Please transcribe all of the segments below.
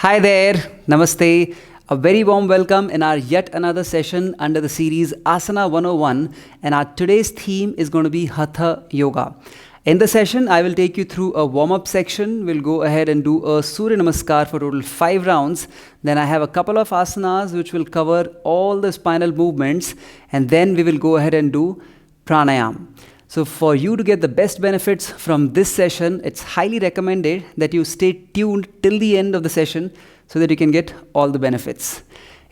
Hi there, Namaste. A very warm welcome in our yet another session under the series Asana 101, and our today's theme is going to be Hatha Yoga. In the session, I will take you through a warm-up section. We'll go ahead and do a Suryanamaskar for total 5 rounds. Then I have a couple of asanas which will cover all the spinal movements, and then we will go ahead and do Pranayama. So for you to get the best benefits from this session, it's highly recommended that you stay tuned till the end of the session so that you can get all the benefits.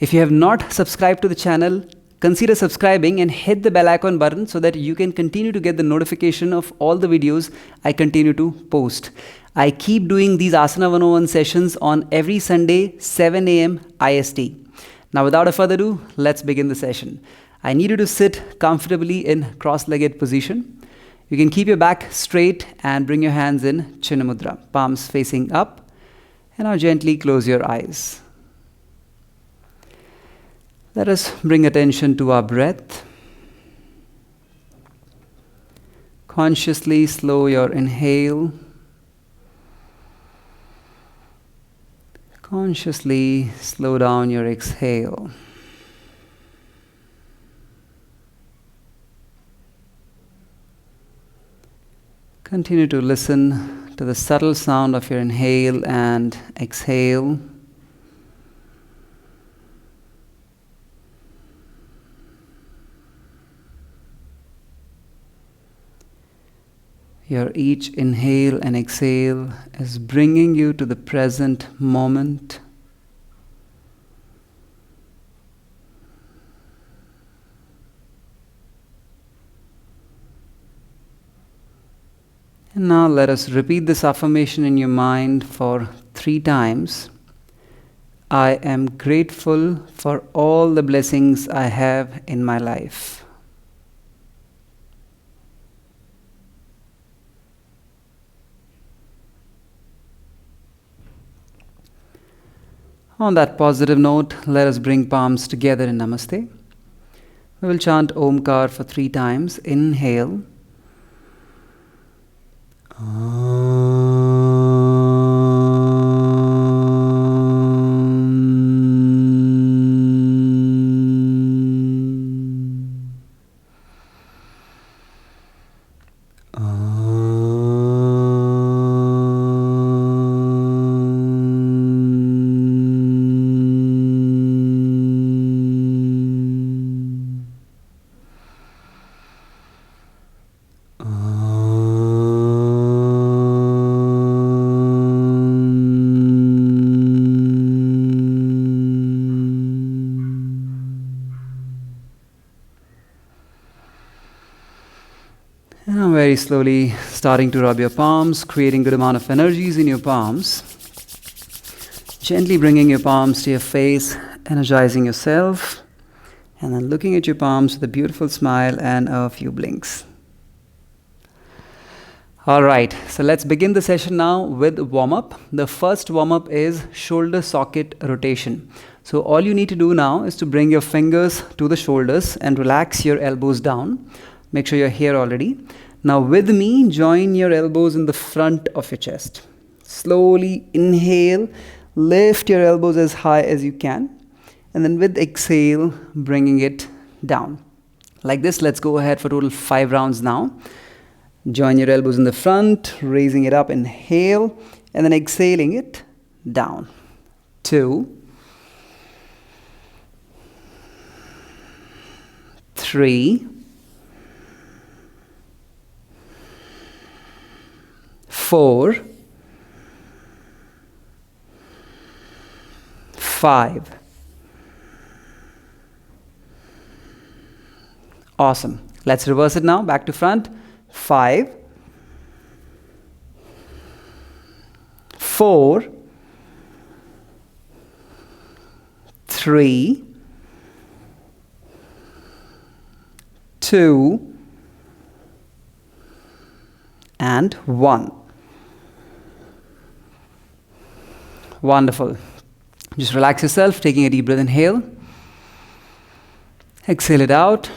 If you have not subscribed to the channel, consider subscribing and hit the bell icon button so that you can continue to get the notification of all the videos I continue to post. I keep doing these Asana 101 sessions on every Sunday, 7 a.m. IST. Now without a further ado, let's begin the session. I need you to sit comfortably in cross-legged position. You can keep your back straight and bring your hands in Chinna Mudra, palms facing up, and now gently close your eyes. Let us bring attention to our breath. Consciously slow your inhale. Consciously slow down your exhale. Continue to listen to the subtle sound of your inhale and exhale. Your each inhale and exhale is bringing you to the present moment. And now let us repeat this affirmation in your mind for 3 times. I am grateful for all the blessings I have in my life. On that positive note, let us bring palms together in Namaste. We will chant Omkar for 3 times. Inhale. And very slowly starting to rub your palms, creating good amount of energies in your palms. Gently bringing your palms to your face, energizing yourself, and then looking at your palms with a beautiful smile and a few blinks. Alright, so let's begin the session now with warm-up. The first warm-up is shoulder socket rotation. So all you need to do now is to bring your fingers to the shoulders and relax your elbows down. Make sure you're here already. Now with me, join your elbows in the front of your chest. Slowly inhale, lift your elbows as high as you can. And then with exhale, bringing it down. Like this, let's go ahead for total 5 rounds now. Join your elbows in the front, raising it up, inhale, and then exhaling it down. 2, 3, 4, 5. Awesome. Let's reverse it now. Back to front. 5, 4, 3, 2, and 1. Wonderful. Just relax yourself, taking a deep breath. Inhale. Exhale it out.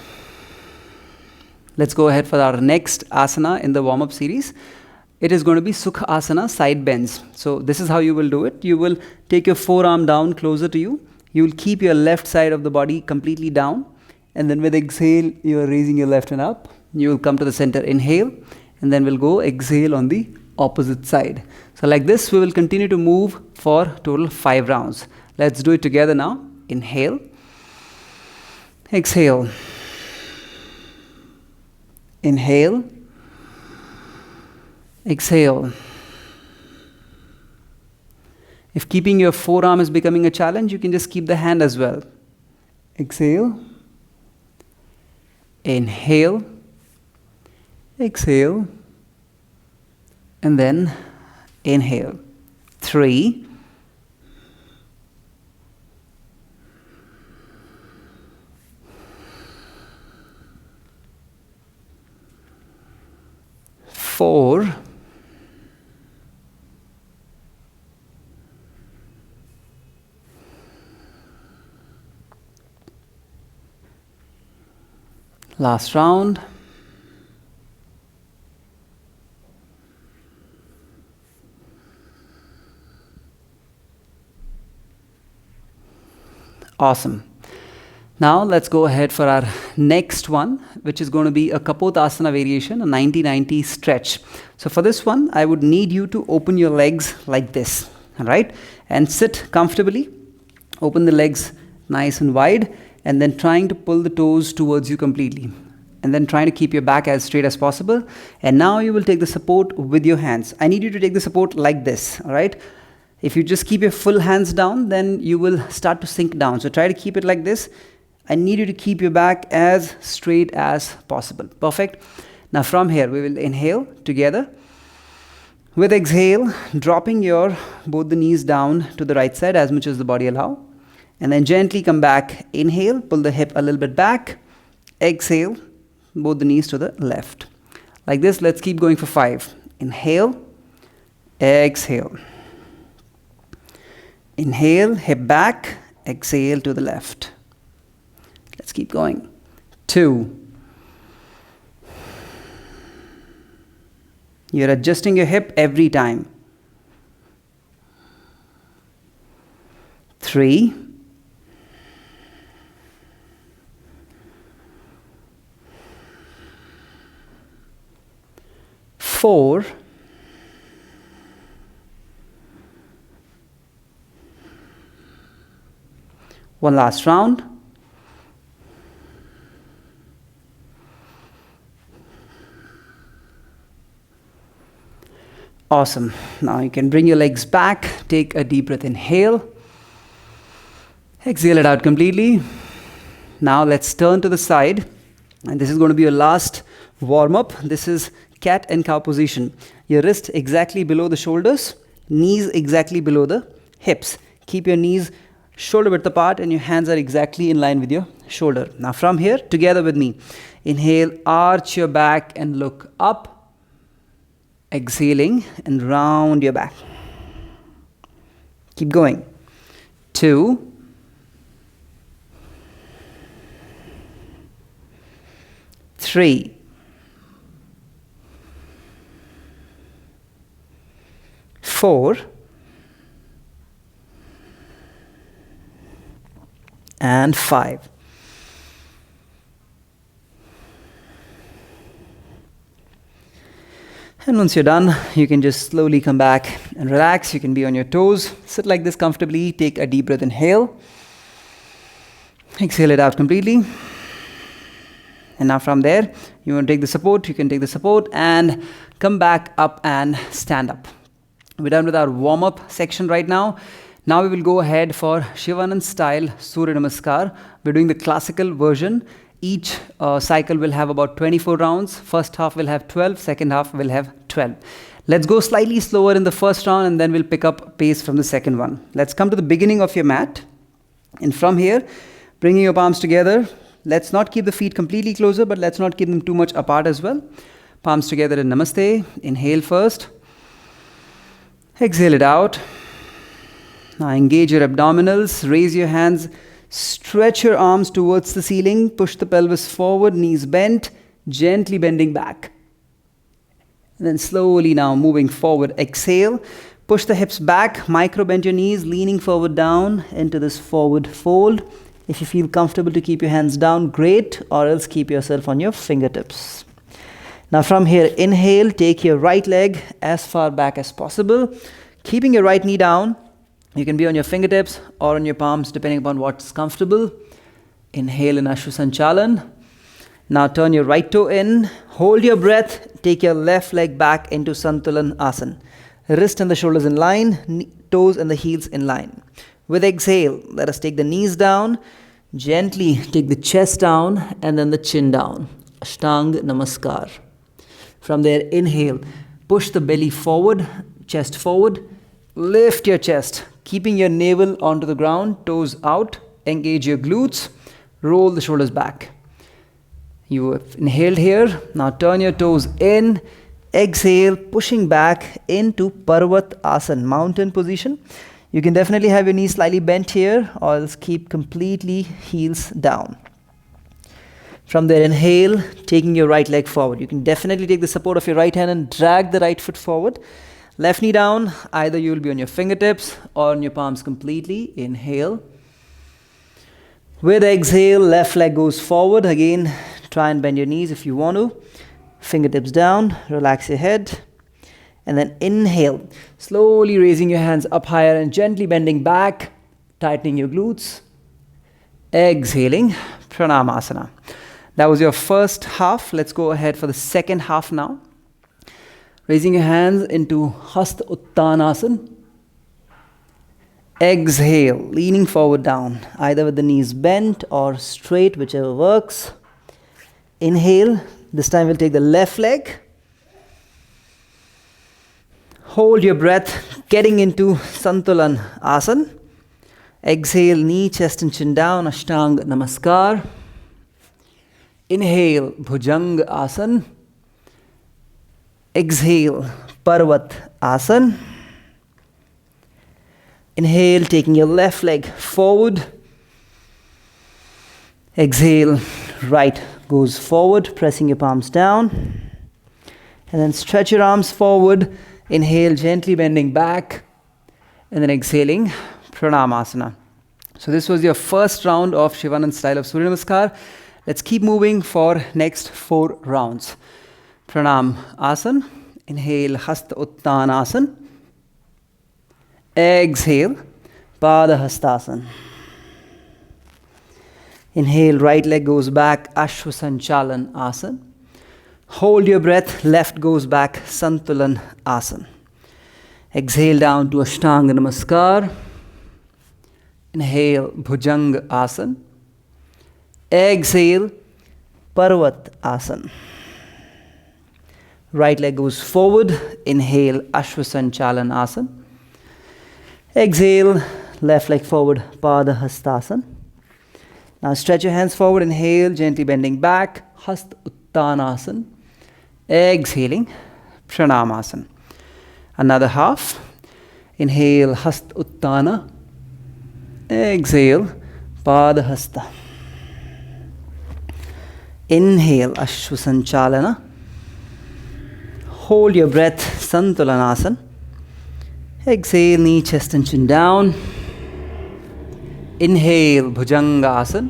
Let's go ahead for our next asana in the warm-up series. it is going to be Sukha Asana, side bends. So this is how you will do it. You will take your forearm down closer to you. You will keep your left side of the body completely down. And then with exhale, you are raising your left hand up. You will come to the center, inhale. And then we'll go exhale on the opposite side. So like this, we will continue to move for total 5 rounds. Let's do it together now. Inhale. Exhale. Inhale. Exhale. If keeping your forearm is becoming a challenge, you can just keep the hand as well. Exhale. Inhale. Exhale. And then inhale. 3. 4. 'Last round. Awesome. Now let's go ahead for our next one, which is going to be a Kapotasana variation, a 90-90 stretch. So for this one, I would need you to open your legs like this, all right? And sit comfortably. Open the legs nice and wide, and then trying to pull the toes towards you completely. And then trying to keep your back as straight as possible. And now you will take the support with your hands. I need you to take the support like this, all right? If you just keep your full hands down, then you will start to sink down. So try to keep it like this. I need you to keep your back as straight as possible. Perfect. Now from here, we will inhale together. With exhale, dropping your both the knees down to the right side as much as the body allow. And then gently come back. Inhale, pull the hip a little bit back. Exhale, both the knees to the left. Like this, let's keep going for 5. Inhale, exhale. Inhale, hip back, exhale to the left. Let's keep going. 2. You're adjusting your hip every time. 3. 4. 1 last round. Awesome. Now you can bring your legs back. Take a deep breath. Inhale. Exhale it out completely. Now let's turn to the side. And this is going to be your last warm-up. This is cat and cow position. Your wrist exactly below the shoulders. Knees exactly below the hips. Keep your knees shoulder width apart and your hands are exactly in line with your shoulder. Now from here, together with me. Inhale, arch your back and look up. Exhaling and round your back. Keep going. 2. 3. 4. And 5. And once you're done, you can just slowly come back and relax. You can be on your toes. Sit like this comfortably. Take a deep breath. Inhale. Exhale it out completely. And now from there, you want to take the support. You can take the support and come back up and stand up. We're done with our warm-up section right now. Now we will go ahead for Shivanand style Suryanamaskar. We're doing the classical version. Each cycle will have about 24 rounds. First half will have 12. Second half will have 12. Let's go slightly slower in the first round and then we'll pick up pace from the second one. Let's come to the beginning of your mat. And from here, bringing your palms together. Let's not keep the feet completely closer, but let's not keep them too much apart as well. Palms together in Namaste. Inhale first. Exhale it out. Now engage your abdominals. Raise your hands. Stretch your arms towards the ceiling. Push the pelvis forward. Knees bent. Gently bending back. And then slowly now moving forward. Exhale. Push the hips back. Micro bend your knees. Leaning forward down into this forward fold. If you feel comfortable to keep your hands down, great. Or else keep yourself on your fingertips. Now from here, inhale. Take your right leg as far back as possible. Keeping your right knee down. You can be on your fingertips or on your palms depending upon what's comfortable. Inhale in Ashwasanchalan. Now turn your right toe in. Hold your breath. Take your left leg back into Santulan Asana. Wrist and the shoulders in line. Toes and the heels in line. With exhale, let us take the knees down. Gently take the chest down and then the chin down. Ashtanga-namaskar. From there, inhale. Push the belly forward, chest forward. Lift your chest, keeping your navel onto the ground, toes out. Engage your glutes. Roll the shoulders back. You have inhaled here. Now turn your toes in. Exhale, pushing back into Parvat Asana, mountain position. You can definitely have your knees slightly bent here, or else keep completely heels down. From there, inhale, taking your right leg forward. You can definitely take the support of your right hand and drag the right foot forward. Left knee down, either you will be on your fingertips or on your palms completely. Inhale. With exhale, left leg goes forward. Again, try and bend your knees if you want to. Fingertips down, relax your head. And then inhale, slowly raising your hands up higher and gently bending back, tightening your glutes. Exhaling, Pranayamasana. That was your first half. Let's go ahead for the second half now. Raising your hands into Hasta Uttanasana. Exhale, leaning forward down, either with the knees bent or straight, whichever works. Inhale, this time we'll take the left leg. Hold your breath, getting into Santulan Asana. Exhale, knee, chest and chin down, Ashtanga Namaskar. Inhale, Bhujanga Asana. Exhale, Parvat Asana. Inhale, taking your left leg forward. Exhale, right goes forward, pressing your palms down. And then stretch your arms forward. Inhale, gently bending back. And then exhaling, Pranayamasana. So this was your first round of Shivanand style of Suryanamaskar. Let's keep moving for next 4 rounds. Pranam Asana. Inhale, Hasta Uttanasana. Exhale, Pada Hastasana. Inhale, right leg goes back, Ashwasanchalan Asana. Hold your breath, left goes back, Santulan Asana. Exhale down to Ashtanga Namaskar. Inhale, Bhujanga Asana. Exhale, Parvat Asana. Right leg goes forward. Inhale, Ashwasanchalan Asana. Exhale, left leg forward, Pada Hastasana. Now stretch your hands forward. Inhale, gently bending back, Hasta Uttanasana. Exhaling, Pranayamasana. Another half. Inhale, Hasta Uttana. Exhale, Pada Hasta. Inhale, Ashwasanchalana. Hold your breath, Santulanasana. Exhale, knee, chest and chin down. Inhale, Bhujanga Asana.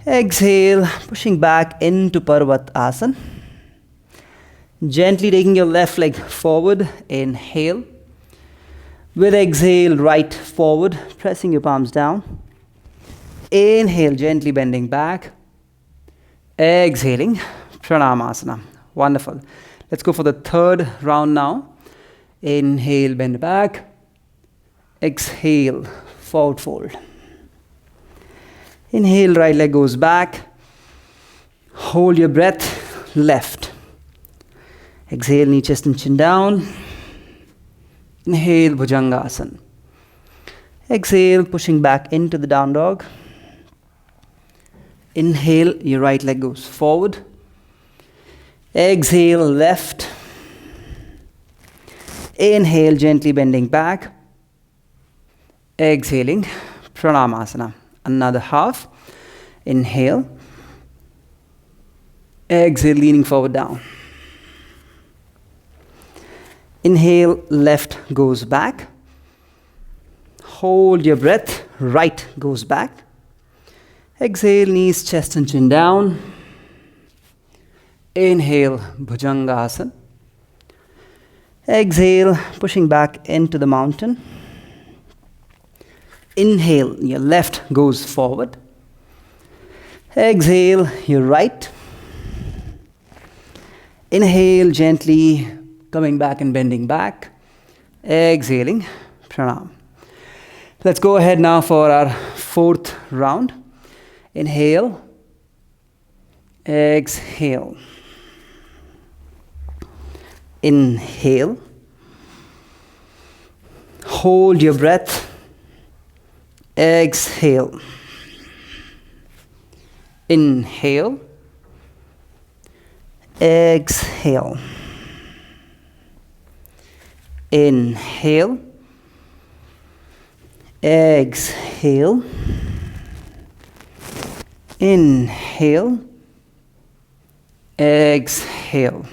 Exhale, pushing back into Parvat Asana. Gently taking your left leg forward. Inhale. With exhale, right forward, pressing your palms down. Inhale, gently bending back. Exhaling, Pranayamasana. Wonderful. Let's go for the third round now. Inhale, bend back. Exhale, forward fold. Inhale, right leg goes back. Hold your breath, left. Exhale, knee, chest and chin down. Inhale, Bhujanga Asana. Exhale, pushing back into the down dog. Inhale, your right leg goes forward. Exhale, left. Inhale, gently bending back. Exhaling, Pranayamasana. Another half. Inhale. Exhale, leaning forward down. Inhale, left goes back. Hold your breath, right goes back. Exhale, knees, chest and chin down. Inhale, Bhujangasana. Exhale, pushing back into the mountain. Inhale, your left goes forward. Exhale, your right. Inhale, gently coming back and bending back. Exhaling, pranam. Let's go ahead now for our fourth round. Inhale. Exhale. Inhale. Hold your breath. Exhale. Inhale. Exhale. Inhale. Exhale. Inhale. Exhale.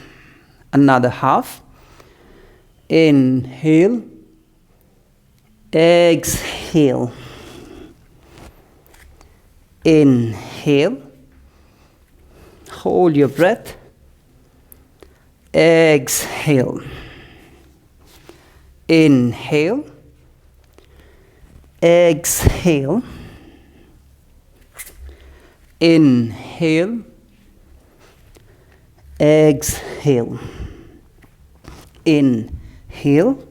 Another half. Inhale. Exhale. Inhale. Hold your breath. Exhale. Inhale. Exhale. Inhale. Exhale. Inhale.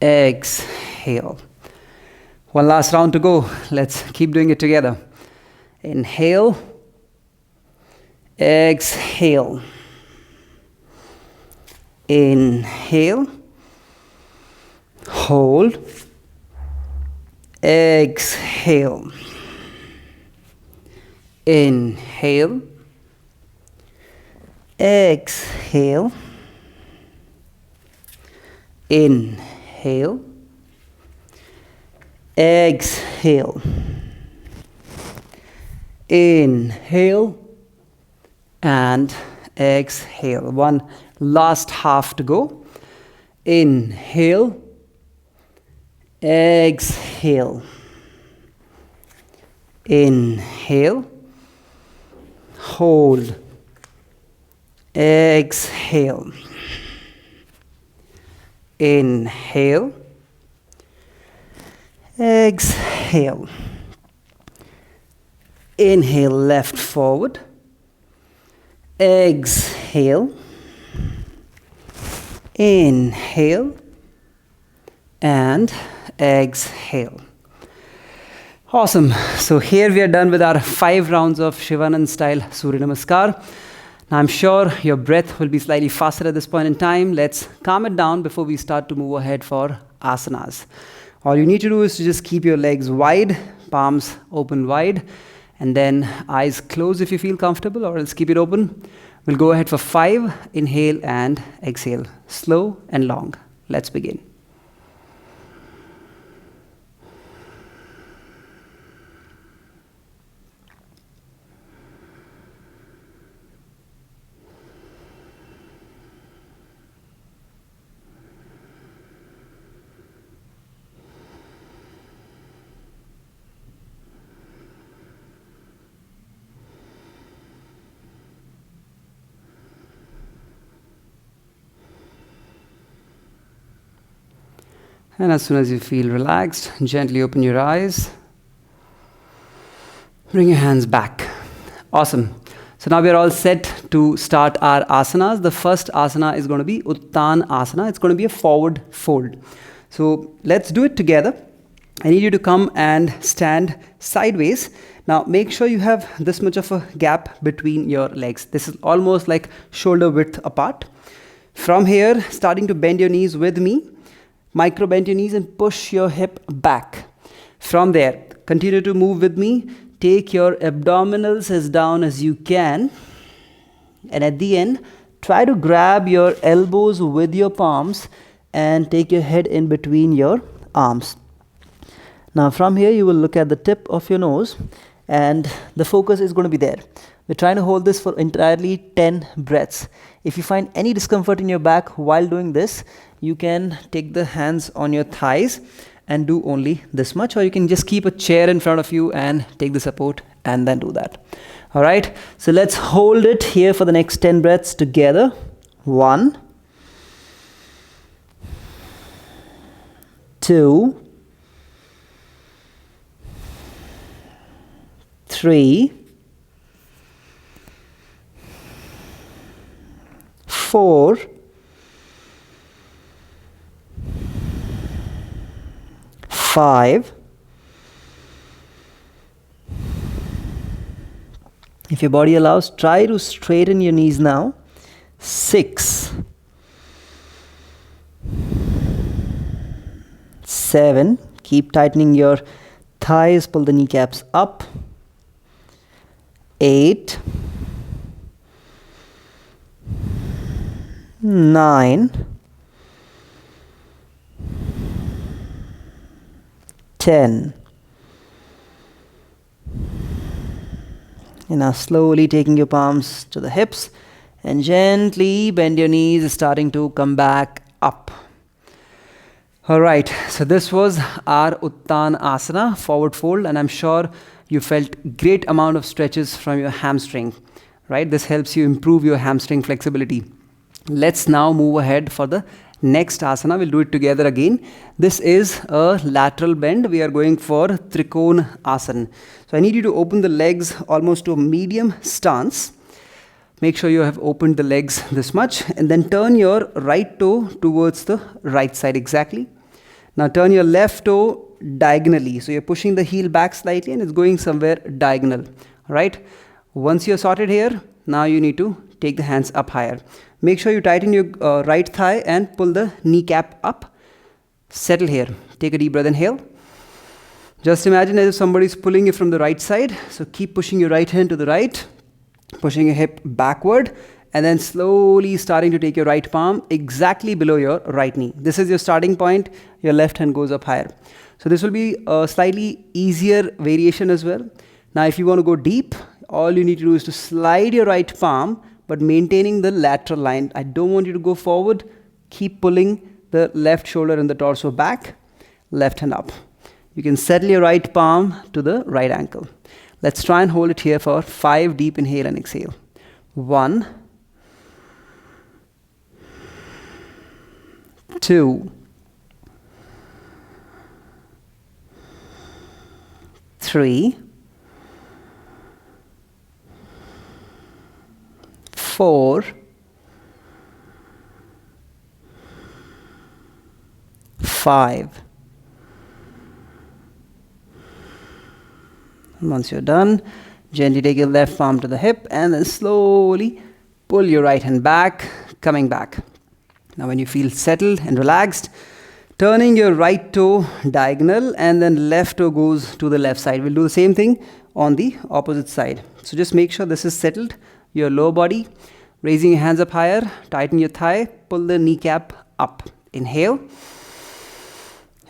Exhale. One last round to go. Let's keep doing it together. Inhale. Exhale. Inhale. Hold. Exhale. Inhale. Exhale. Inhale. Exhale. Inhale. And exhale. One last half to go. Inhale. Exhale. Inhale. Hold. Exhale. Inhale. Exhale. Inhale, left forward. Exhale. Inhale. And exhale. Awesome. So here we are done with our 5 rounds of Shivanand style Suryanamaskar. Now I'm sure your breath will be slightly faster at this point in time. Let's calm it down before we start to move ahead for asanas. All you need to do is to just keep your legs wide, palms open wide, and then eyes closed if you feel comfortable, or else keep it open. We'll go ahead for 5. Inhale and exhale. Slow and long. Let's begin. And as soon as you feel relaxed, gently open your eyes. Bring your hands back. Awesome. So now we are all set to start our asanas. The first asana is going to be Uttan Asana. It's going to be a forward fold. So let's do it together. I need you to come and stand sideways. Now make sure you have this much of a gap between your legs. This is almost like shoulder width apart. From here, starting to bend your knees with me. Micro bend your knees and push your hip back. From there, continue to move with me. Take your abdominals as down as you can. And at the end, try to grab your elbows with your palms and take your head in between your arms. Now from here, you will look at the tip of your nose and the focus is going to be there. We're trying to hold this for entirely 10 breaths. If you find any discomfort in your back while doing this, you can take the hands on your thighs and do only this much, or you can just keep a chair in front of you and take the support and then do that. All right, so let's hold it here for the next 10 breaths together. 1, 2, 3, 4, 5. If your body allows, try to straighten your knees now. 6, 7. Keep tightening your thighs, pull the kneecaps up. 8, 9, 10. And now slowly taking your palms to the hips and gently bend your knees, starting to come back up. All right, so this was our Uttan Asana, forward fold, and I'm sure you felt great amount of stretches from your hamstring, right? This helps you improve your hamstring flexibility. Let's now move ahead for the next asana. We'll do it together again. This is a lateral bend. We are going for Trikona Asana. So I need you to open the legs almost to a medium stance. Make sure you have opened the legs this much, and then turn your right toe towards the right side exactly. Now turn your left toe diagonally. So you're pushing the heel back slightly and it's going somewhere diagonal. Right? Once you're sorted here, now you need to take the hands up higher. Make sure you tighten your right thigh and pull the kneecap up. Settle here. Take a deep breath, inhale. Just imagine as if somebody is pulling you from the right side. So keep pushing your right hand to the right, pushing your hip backward, and then slowly starting to take your right palm exactly below your right knee. This is your starting point. Your left hand goes up higher. So this will be a slightly easier variation as well. Now if you want to go deep, all you need to do is to slide your right palm, but maintaining the lateral line. I don't want you to go forward. Keep pulling the left shoulder and the torso back, left hand up. You can settle your right palm to the right ankle. Let's try and hold it here for 5 deep inhale and exhale. 1, 2, 3, 4, 5. And once you're done, gently take your left palm to the hip and then slowly pull your right hand back, coming back. Now when you feel settled and relaxed, turning your right toe diagonal and then left toe goes to the left side. We'll do the same thing on the opposite side. So just make sure this is settled. Your lower body, raising your hands up higher, tighten your thigh, pull the kneecap up. Inhale.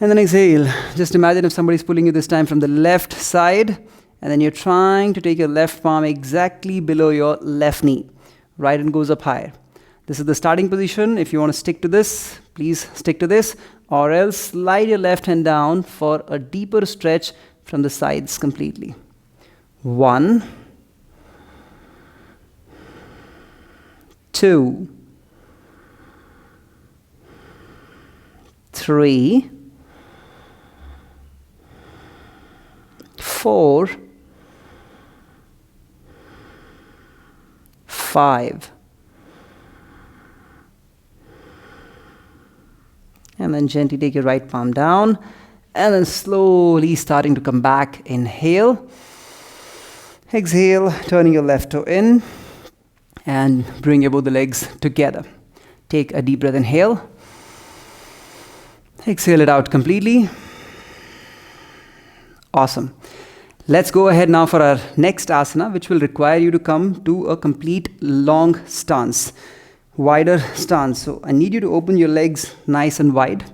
And then exhale. Just imagine if somebody is pulling you this time from the left side, and then you're trying to take your left palm exactly below your left knee. Right hand goes up higher. This is the starting position. If you want to stick to this, please stick to this, or else slide your left hand down for a deeper stretch from the sides completely. 1, 2, 3, 4, 5. And then gently take your right palm down and then slowly starting to come back. Inhale. Exhale, turning your left toe in and bring your both the legs together. Take a deep breath, inhale. Exhale it out completely. Awesome. Let's go ahead now for our next asana, which will require you to come to a complete long stance, wider stance. So I need you to open your legs nice and wide.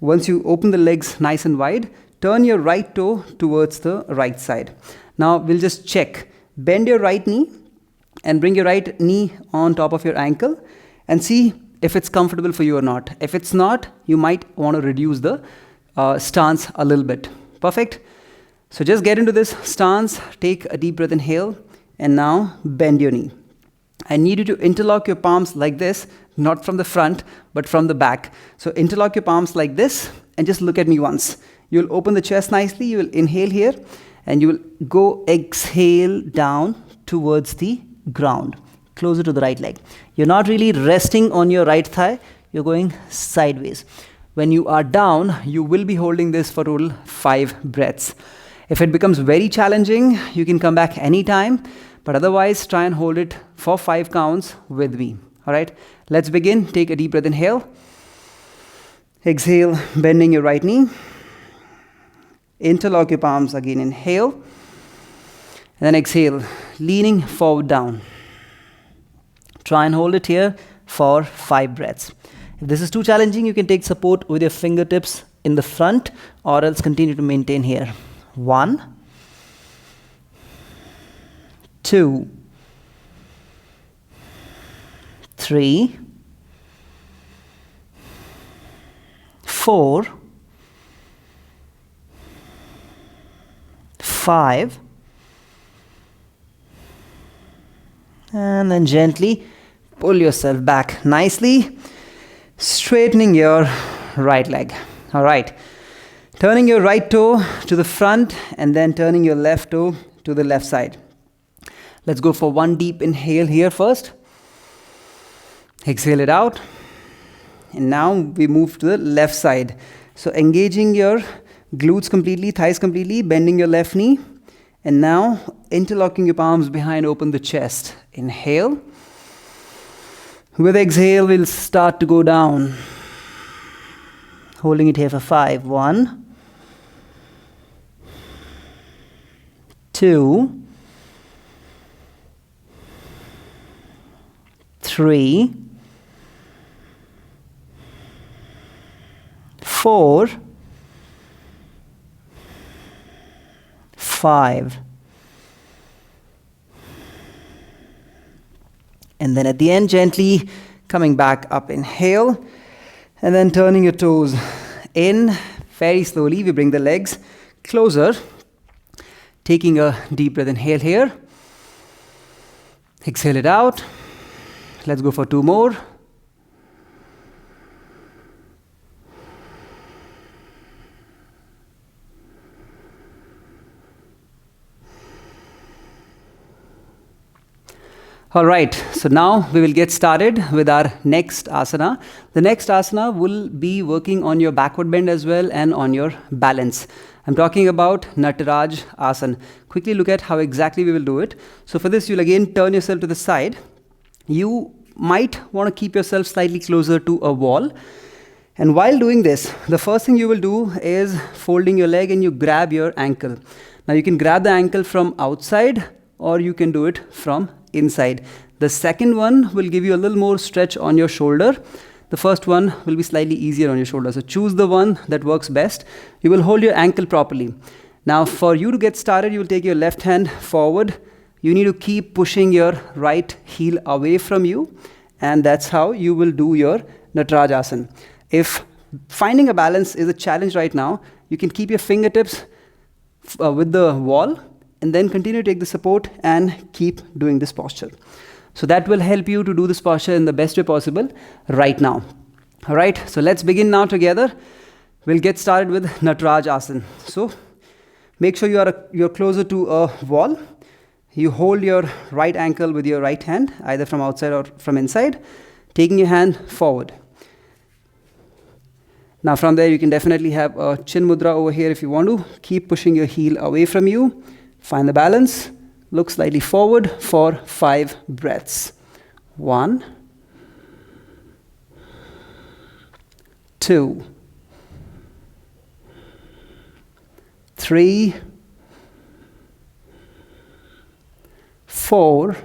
Once you open the legs nice and wide, turn your right toe towards the right side. Now we'll just check Bend your right knee and bring your right knee on top of your ankle and see if it's comfortable for you or not. If it's not, you might want to reduce the stance a little bit. Perfect. So just get into this stance, take a deep breath, inhale, and now bend your knee. I need you to interlock your palms like this, not from the front, but from the back. So interlock your palms like this and just look at me once. You'll open the chest nicely, you will inhale here, and you will go exhale down towards the ground, closer to the right leg. You're not really resting on your right thigh, you're going sideways. When you are down, you will be holding this for total 5 breaths. If it becomes very challenging, you can come back anytime, but otherwise try and hold it for 5 counts with me. All right, let's begin. Take a deep breath, inhale. Exhale, bending your right knee. Interlock your palms again, inhale. And then exhale, leaning forward down. Try and hold it here for 5 breaths. If this is too challenging, you can take support with your fingertips in the front or else continue to maintain here. 1, 2, 3, 4, 5, and then gently pull yourself back nicely, straightening your right leg. All right. Turning your right toe to the front and then turning your left toe to the left side. Let's go for 1 deep inhale here first. Exhale it out. And now we move to the left side. So engaging your glutes completely, thighs completely, bending your left knee. And now interlocking your palms behind, open the chest. Inhale. With exhale, we'll start to go down. Holding it here for 5. 1, 2, 3, 4, 5. And then at the end, gently coming back up, inhale. And then turning your toes in. Very slowly, we bring the legs closer. Taking a deep breath, inhale here. Exhale it out. Let's go for 2 more. All right, so now we will get started with our next asana. The next asana will be working on your backward bend as well and on your balance. I'm talking about Nataraj Asana. Quickly look at how exactly we will do it. So for this, you'll again turn yourself to the side. You might want to keep yourself slightly closer to a wall. And while doing this, the first thing you will do is folding your leg and you grab your ankle. Now you can grab the ankle from outside or you can do it from inside. The second one will give you a little more stretch on your shoulder. The first one will be slightly easier on your shoulder. So choose the one that works best. You will hold your ankle properly. Now for you to get started, you will take your left hand forward. You need to keep pushing your right heel away from you. And that's how you will do your Nataraj Asana. If finding a balance is a challenge right now, you can keep your fingertips with the wall and then continue to take the support and keep doing this posture. So that will help you to do this posture in the best way possible right now. All right, so let's begin now together. We'll get started with Nataraj Asana. So make sure you're closer to a wall. You hold your right ankle with your right hand, either from outside or from inside, taking your hand forward. Now from there, you can definitely have a chin mudra over here if you want to. Keep pushing your heel away from you. Find the balance. Look slightly forward for 5 breaths. 1, 2, 3, 4,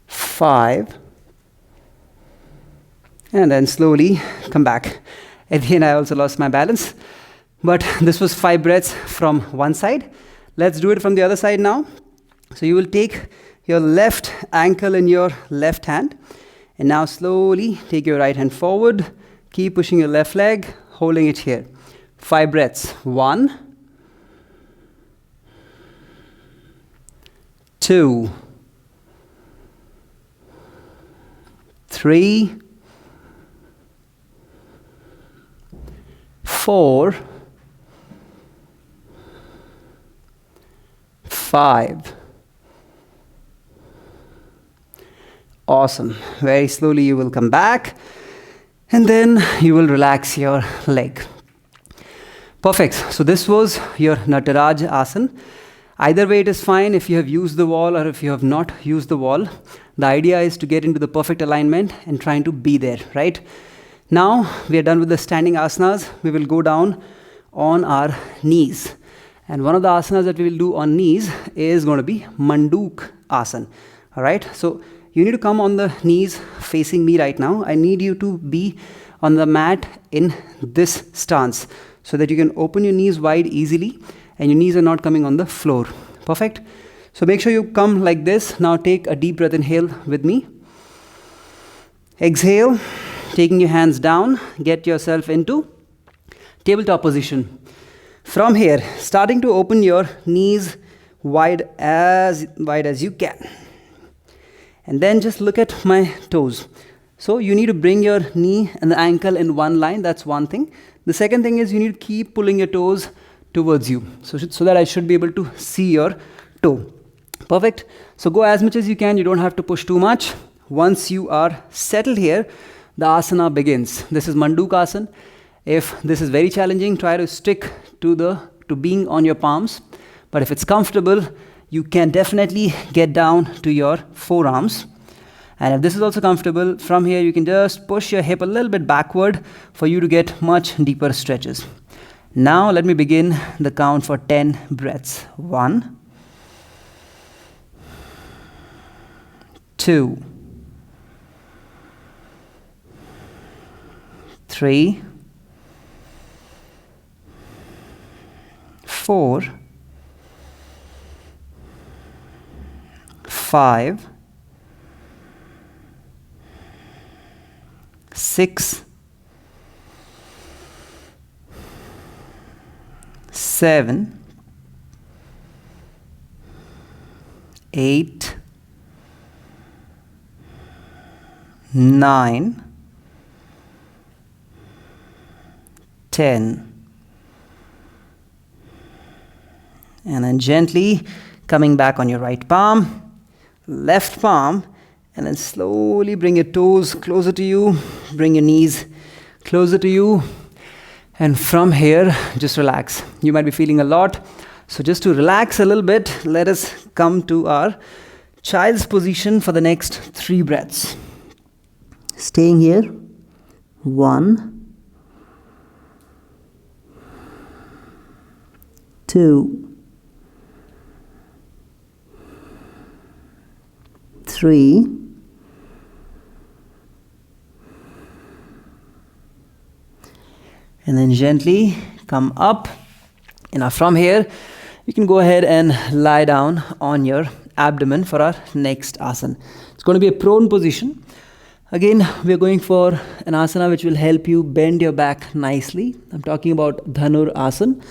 5, and then slowly come back. At the end, I also lost my balance. But this was 5 breaths from one side. Let's do it from the other side now. So you will take your left ankle in your left hand, and now slowly take your right hand forward. Keep pushing your left leg, holding it here. 5 breaths. 1, 2, 3, 4, 5. Awesome. Very slowly you will come back, and then you will relax your leg. Perfect. So this was your Nataraj Asana. Either way it is fine if you have used the wall or if you have not used the wall. The idea is to get into the perfect alignment and trying to be there, right? Now we are done with the standing asanas. We will go down on our knees. And one of the asanas that we will do on knees is going to be Manduk Asana. All right? So you need to come on the knees facing me right now. I need you to be on the mat in this stance so that you can open your knees wide easily and your knees are not coming on the floor. Perfect? So make sure you come like this. Now take a deep breath, inhale with me. Exhale, taking your hands down, get yourself into tabletop position. From here, starting to open your knees wide as you can. And then just look at my toes. So you need to bring your knee and the ankle in one line. That's one thing. The second thing is you need to keep pulling your toes towards you. So that I should be able to see your toe. Perfect. So go as much as you can. You don't have to push too much. Once you are settled here, the asana begins. This is Manduk Asana. If this is very challenging, try to stick to being on your palms. But if it's comfortable, you can definitely get down to your forearms. And if this is also comfortable, from here you can just push your hip a little bit backward for you to get much deeper stretches. Now let me begin the count for 10 breaths. 1, 2, 3, 4, 5, 6, 7, 8, 9, 10. And then gently coming back on your right palm, left palm, and then slowly bring your toes closer to you, bring your knees closer to you, and from here, just relax. You might be feeling a lot, so just to relax a little bit, let us come to our child's position for the next 3 breaths. Staying here, 1, 2, 3, 4, and then gently come up. And now from here, you can go ahead and lie down on your abdomen for our next asana. It's going to be a prone position. Again, we're going for an asana which will help you bend your back nicely. I'm talking about Dhanur Asana.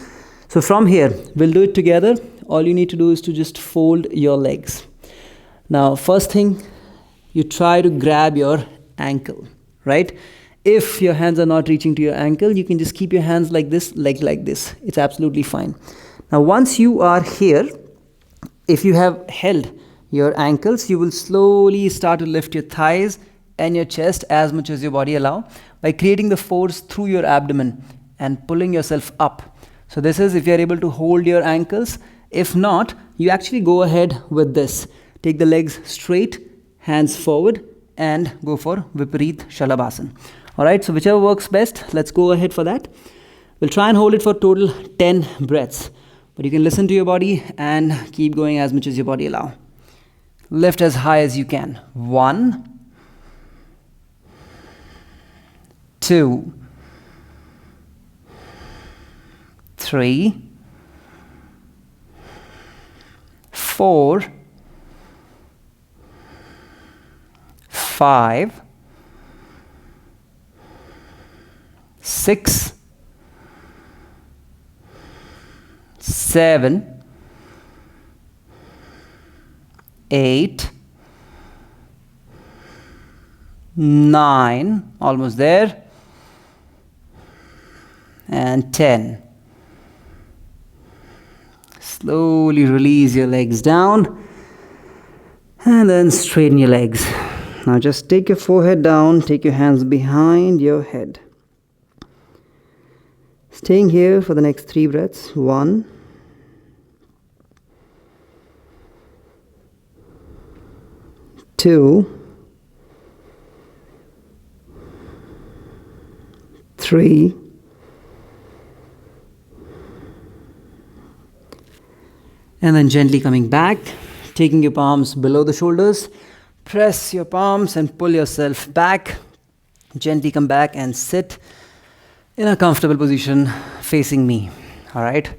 So from here, we'll do it together. All you need to do is to just fold your legs. Now, first thing, you try to grab your ankle, right? If your hands are not reaching to your ankle, you can just keep your hands like this, leg like this. It's absolutely fine. Now, once you are here, if you have held your ankles, you will slowly start to lift your thighs and your chest as much as your body allow by creating the force through your abdomen and pulling yourself up. So this is if you're able to hold your ankles. If not, you actually go ahead with this. Take the legs straight, hands forward, and go for Vipareet Shalabhasana. Alright, so whichever works best, let's go ahead for that. We'll try and hold it for total 10 breaths. But you can listen to your body and keep going as much as your body allow. Lift as high as you can. 1, 2, 3, 4, 5, 6, 7, 8, 9, almost there, and 10. Slowly release your legs down and then straighten your legs. Now just take your forehead down, take your hands behind your head. Staying here for the next 3 breaths. 1, 2, 3, and then gently coming back, taking your palms below the shoulders, press your palms and pull yourself back. Gently come back and sit in a comfortable position facing me. All right.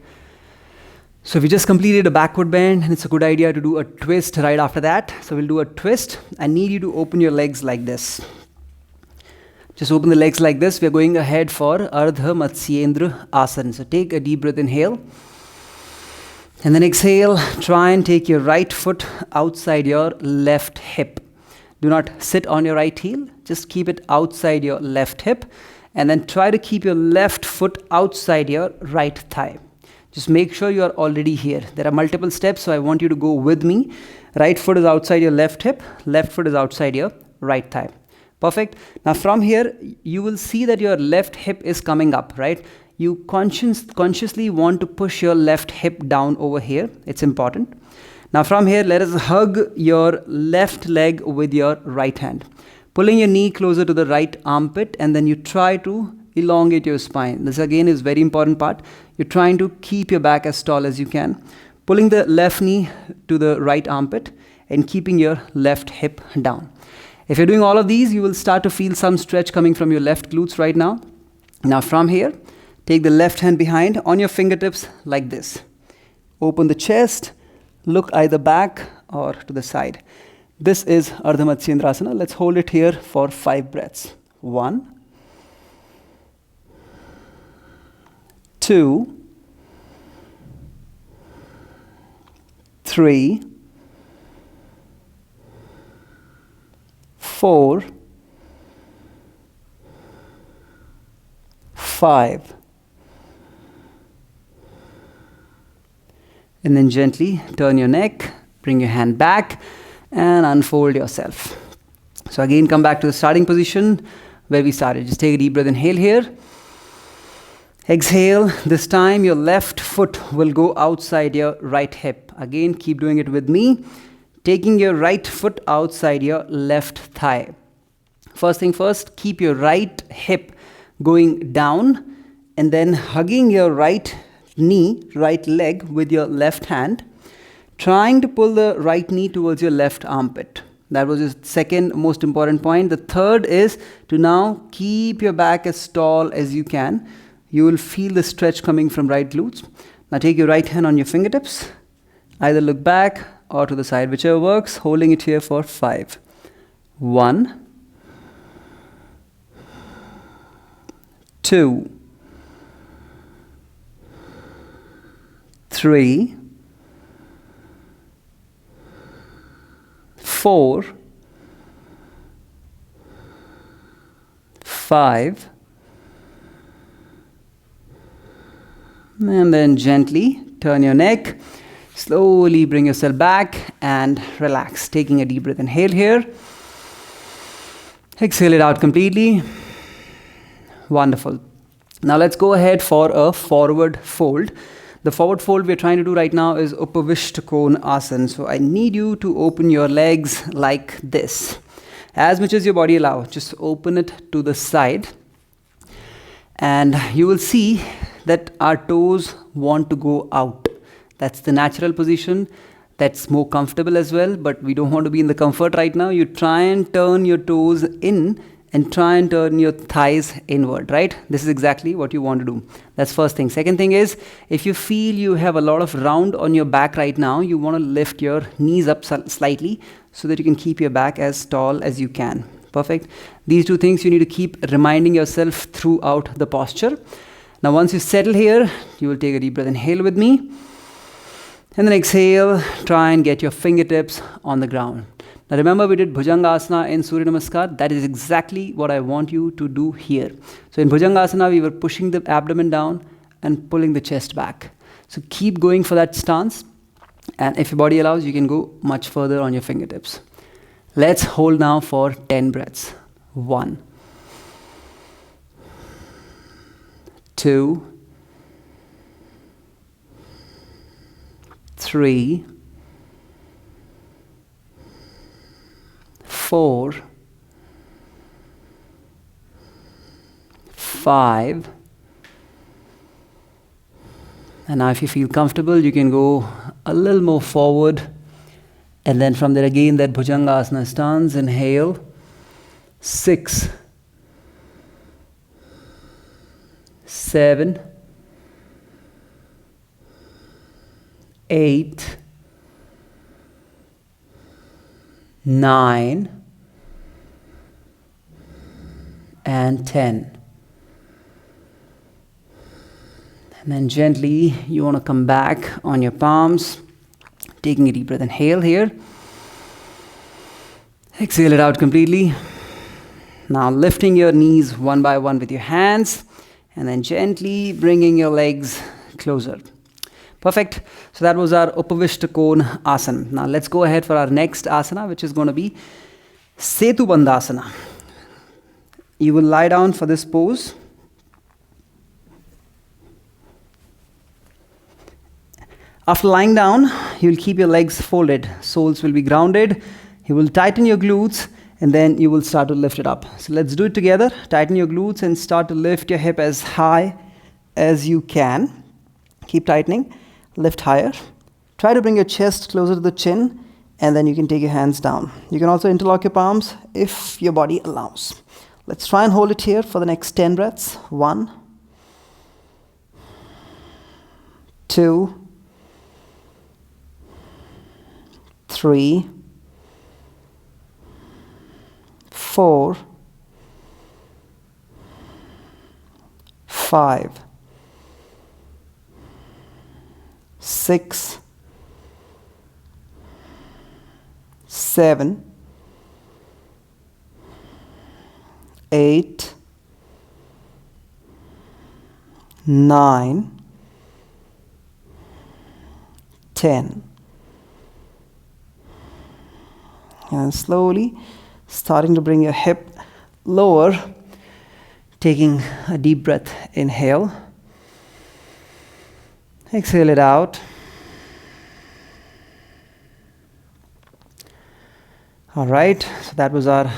So we just completed a backward bend, and it's a good idea to do a twist right after that. So we'll do a twist. I need you to open your legs like this. Just open the legs like this. We're going ahead for Ardha Matsyendra Asana. So take a deep breath, inhale. And then exhale. Try and take your right foot outside your left hip. Do not sit on your right heel. Just keep it outside your left hip. And then try to keep your left foot outside your right thigh. Just make sure you are already here. There are multiple steps, so I want you to go with me. Right foot is outside your left hip. Left foot is outside your right thigh. Perfect. Now from here, you will see that your left hip is coming up, right? You consciously want to push your left hip down over here. It's important. Now from here, let us hug your left leg with your right hand. Pulling your knee closer to the right armpit, and then you try to elongate your spine. This again is very important part. You're trying to keep your back as tall as you can. Pulling the left knee to the right armpit and keeping your left hip down. If you're doing all of these, you will start to feel some stretch coming from your left glutes right now. Now from here, take the left hand behind on your fingertips like this. Open the chest, look either back or to the side. This is Ardha Matsyendra Asana. Let's hold it here for 5 breaths. 1, 2, 3, 4, 5. And then gently turn your neck, bring your hand back, and unfold yourself. So again, come back to the starting position where we started. Just take a deep breath, inhale here. Exhale. This time your left foot will go outside your right hip. Again, keep doing it with me. Taking your right foot outside your left thigh. First thing first, keep your right hip going down and then hugging your right knee, right leg with your left hand. Trying to pull the right knee towards your left armpit. That was the second most important point. The third is to now keep your back as tall as you can. You will feel the stretch coming from right glutes. Now take your right hand on your fingertips. Either look back or to the side, whichever works. Holding it here for 5. 1, 2, 3, 4, 5, and then gently turn your neck. Slowly bring yourself back and relax. Taking a deep breath, inhale here. Exhale it out completely. Wonderful. Now let's go ahead for a forward fold. The forward fold we're trying to do right now is Upavishta Kona Asana. So I need you to open your legs like this. As much as your body allows, just open it to the side. And you will see that our toes want to go out. That's the natural position. That's more comfortable as well, but we don't want to be in the comfort right now. You try and turn your toes in and try and turn your thighs inward, right? This is exactly what you want to do. That's first thing. Second thing is, if you feel you have a lot of round on your back right now, you want to lift your knees up slightly so that you can keep your back as tall as you can. Perfect. These two things you need to keep reminding yourself throughout the posture. Now once you settle here, you will take a deep breath. Inhale with me. And then exhale, try and get your fingertips on the ground. Now remember, we did Bhujangasana in Suryanamaskar. That is exactly what I want you to do here. So in Bhujangasana, we were pushing the abdomen down and pulling the chest back. So keep going for that stance. And if your body allows, you can go much further on your fingertips. Let's hold now for 10 breaths. 1, 2, 3, 4, 5, and now if you feel comfortable, you can go a little more forward, and then from there again that Bhujangasana stance. Inhale, 6, 7, 8, 9, and 10. And then gently you want to come back on your palms, taking a deep breath. Inhale here. Exhale it out completely. Now lifting your knees one by one with your hands, and then gently bringing your legs closer. Perfect. So that was our Upavishta Kona Asana. Now let's go ahead for our next asana, which is going to be Setu Bandhasana. You will lie down for this pose. After lying down, you will keep your legs folded. Soles will be grounded. You will tighten your glutes, and then you will start to lift it up. So let's do it together. Tighten your glutes and start to lift your hip as high as you can. Keep tightening. Lift higher. Try to bring your chest closer to the chin, and then you can take your hands down. You can also interlock your palms if your body allows. Let's try and hold it here for the next 10 breaths. 1, 2, 3, 4, 5, 6, 7, 8, 9, 10. And slowly starting to bring your hip lower, taking a deep breath. Inhale. Exhale it out. All right, so that was our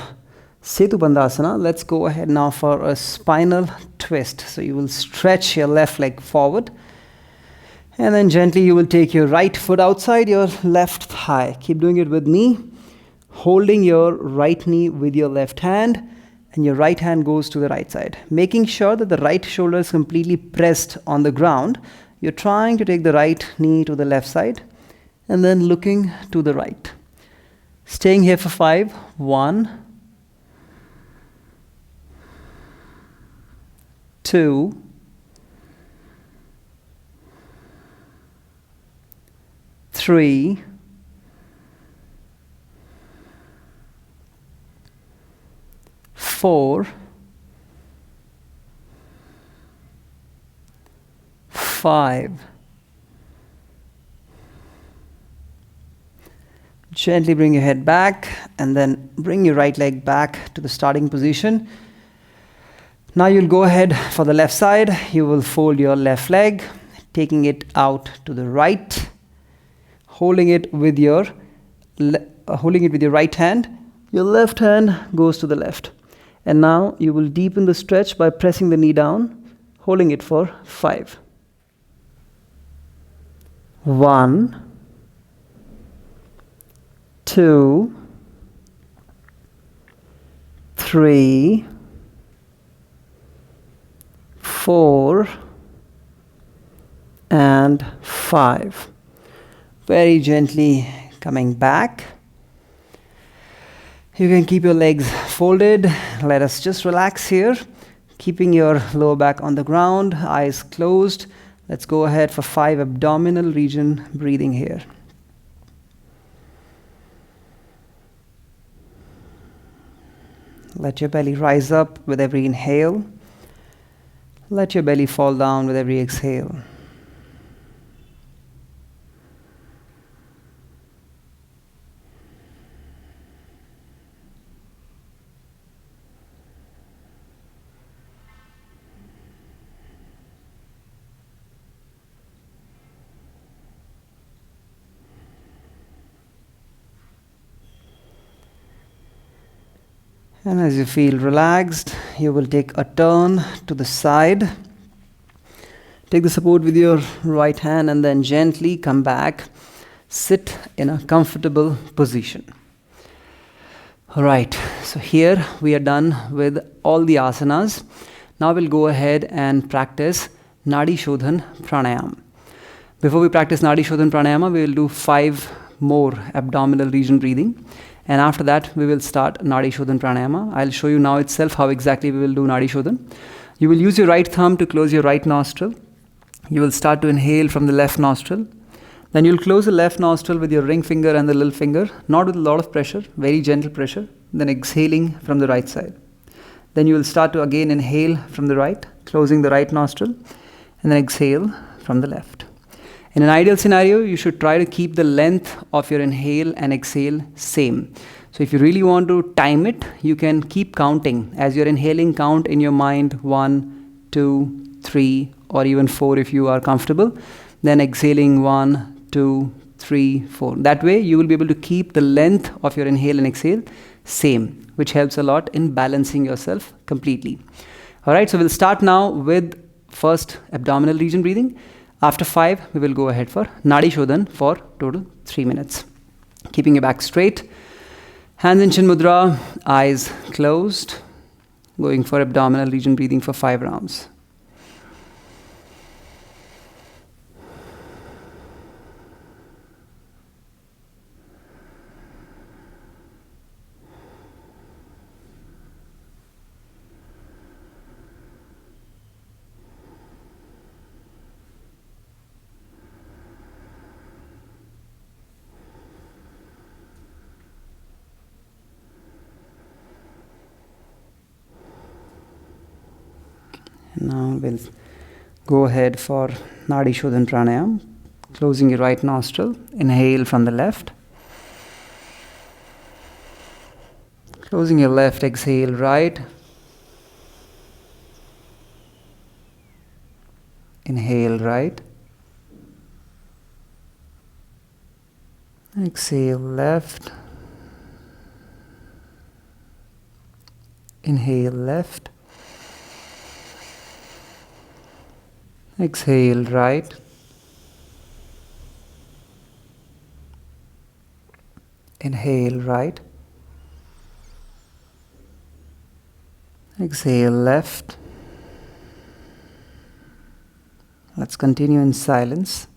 Setu Bandhasana. Let's go ahead now for a spinal twist. So you will stretch your left leg forward, and then gently you will take your right foot outside your left thigh. Keep doing it with me, holding your right knee with your left hand, and your right hand goes to the right side, making sure that the right shoulder is completely pressed on the ground. You're trying to take the right knee to the left side, and then looking to the right. Staying here for 5. 1, 2, 3, 4, 5. Gently bring your head back, and then bring your right leg back to the starting position. Now you'll go ahead for the left side. You will fold your left leg, taking it out to the right, holding it with your right hand. Your left hand goes to the left. And now you will deepen the stretch by pressing the knee down, holding it for 5. 1, 2, 3, 4, and 5. Very gently coming back. You can keep your legs folded. Let us just relax here, keeping your lower back on the ground, eyes closed. Let's go ahead for 5 abdominal region breathing here. Let your belly rise up with every inhale. Let your belly fall down with every exhale. And as you feel relaxed, you will take a turn to the side. Take the support with your right hand and then gently come back. Sit in a comfortable position. All right, so here we are done with all the asanas. Now we'll go ahead and practice Nadi Shodhan Pranayama. Before we practice Nadi Shodhan Pranayama, we will do 5 more abdominal region breathing. And after that, we will start Nadi Shodhan Pranayama. I'll show you now itself how exactly we will do Nadi Shodhan. You will use your right thumb to close your right nostril. You will start to inhale from the left nostril. Then you'll close the left nostril with your ring finger and the little finger, not with a lot of pressure, very gentle pressure. Then exhaling from the right side. Then you will start to again inhale from the right, closing the right nostril, and then exhale from the left. In an ideal scenario, you should try to keep the length of your inhale and exhale same. So if you really want to time it, you can keep counting. As you're inhaling, count in your mind 1, 2, 3, or even 4 if you are comfortable. Then exhaling 1, 2, 3, 4. That way, you will be able to keep the length of your inhale and exhale same, which helps a lot in balancing yourself completely. All right, so we'll start now with first abdominal region breathing. After 5, we will go ahead for Nadi Shodhan for total 3 minutes. Keeping your back straight, hands in Chin Mudra, eyes closed, going for abdominal region breathing for 5 rounds. Now we'll go ahead for Nadi Shodhan Pranayama. Closing your right nostril. Inhale from the left. Closing your left, exhale right. Inhale right. Exhale left. Inhale left. Exhale right. Inhale right. Exhale left. Let's continue in silence.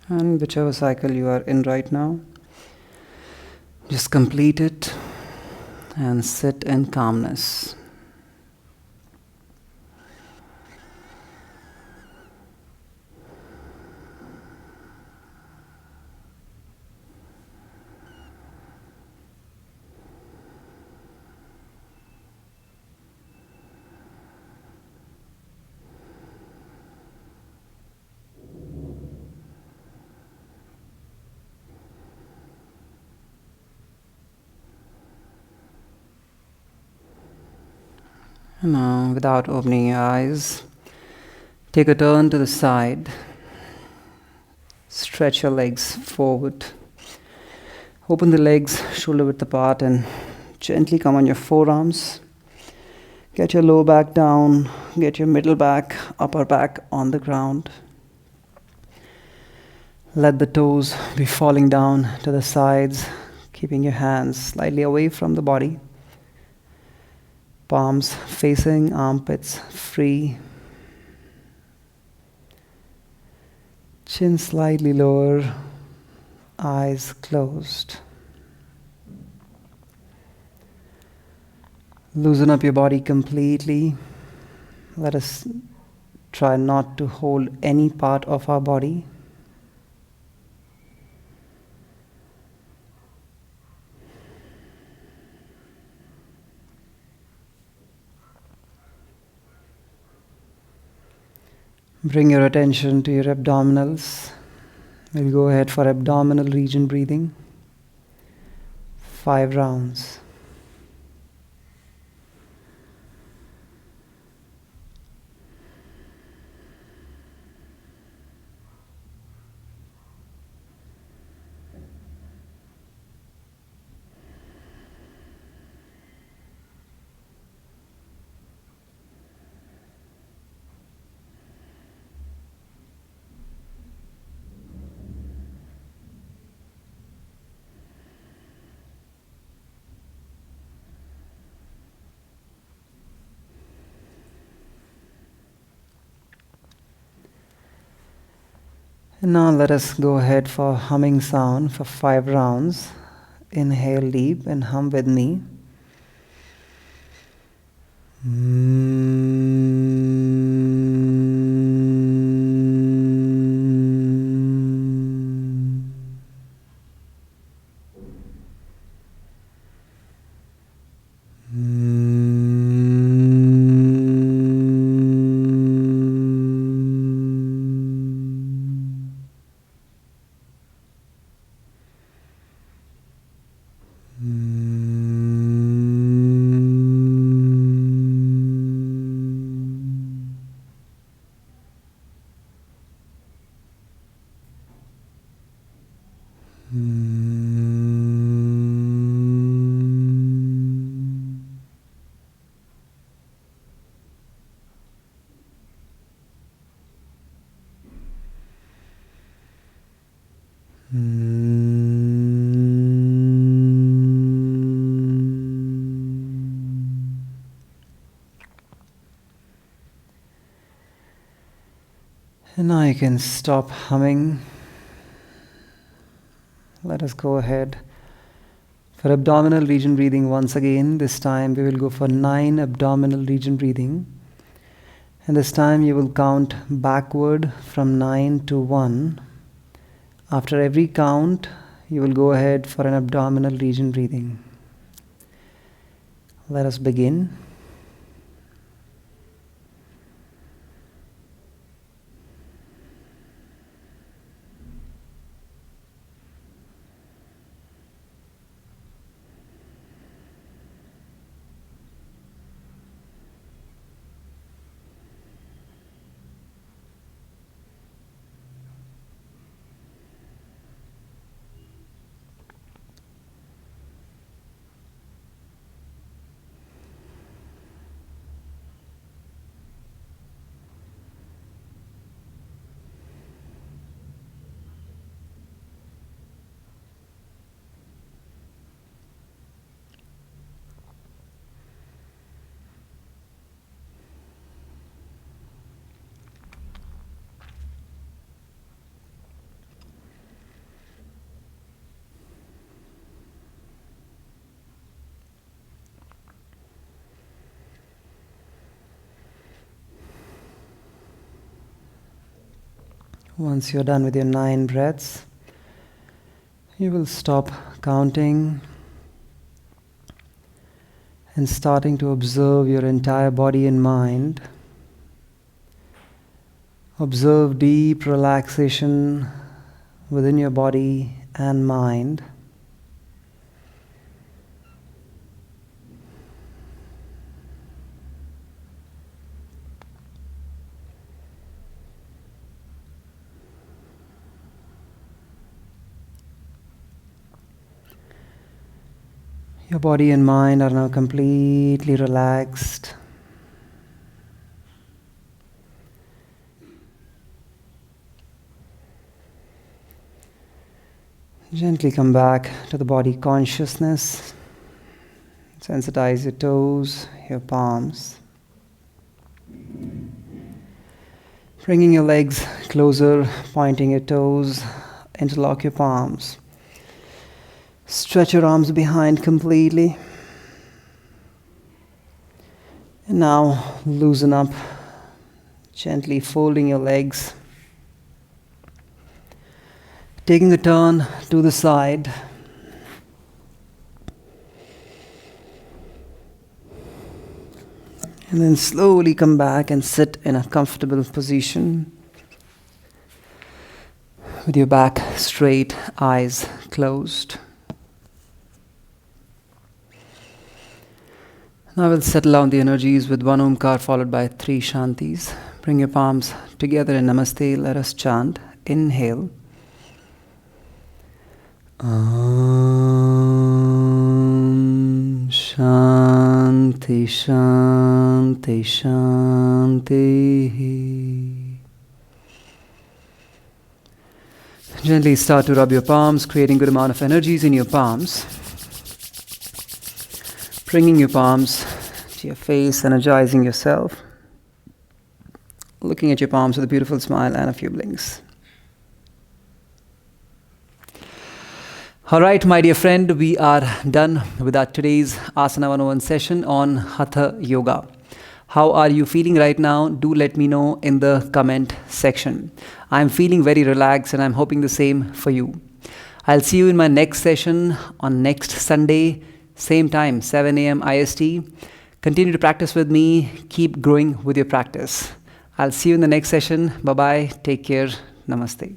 And whichever cycle you are in right now, just complete it and sit in calmness. Now, without opening your eyes, take a turn to the side. Stretch your legs forward. Open the legs shoulder width apart and gently come on your forearms. Get your lower back down. Get your middle back, upper back on the ground. Let the toes be falling down to the sides, keeping your hands slightly away from the body. Palms facing, armpits free. Chin slightly lower, eyes closed. Loosen up your body completely. Let us try not to hold any part of our body. Bring your attention to your abdominals. We'll go ahead for abdominal region breathing. 5 rounds. And now let us go ahead for humming sound for 5 rounds. Inhale deep and hum with me. And now you can stop humming. Let us go ahead for abdominal region breathing once again. This time we will go for 9 abdominal region breathing. And this time you will count backward from 9 to 1. After every count, you will go ahead for an abdominal region breathing. Let us begin. Once you're done with your 9 breaths, you will stop counting and starting to observe your entire body and mind. Observe deep relaxation within your body and mind. Your body and mind are now completely relaxed. Gently come back to the body consciousness. Sensitize your toes, your palms. Bringing your legs closer, pointing your toes, interlock your palms. Stretch your arms behind completely. And now loosen up, gently folding your legs. Taking a turn to the side. And then slowly come back and sit in a comfortable position with your back straight, eyes closed. Now we'll settle down the energies with one Omkar followed by 3 Shantis. Bring your palms together in Namaste. Let us chant. Inhale. Om Shanti Shanti Shanti. Gently start to rub your palms, creating good amount of energies in your palms. Bringing your palms to your face, energizing yourself. Looking at your palms with a beautiful smile and a few blinks. All right, my dear friend, we are done with our today's Asana 101 session on Hatha Yoga. How are you feeling right now? Do let me know in the comment section. I'm feeling very relaxed and I'm hoping the same for you. I'll see you in my next session on next Sunday. Same time, 7 a.m. IST. Continue to practice with me. Keep growing with your practice. I'll see you in the next session. Bye-bye. Take care. Namaste.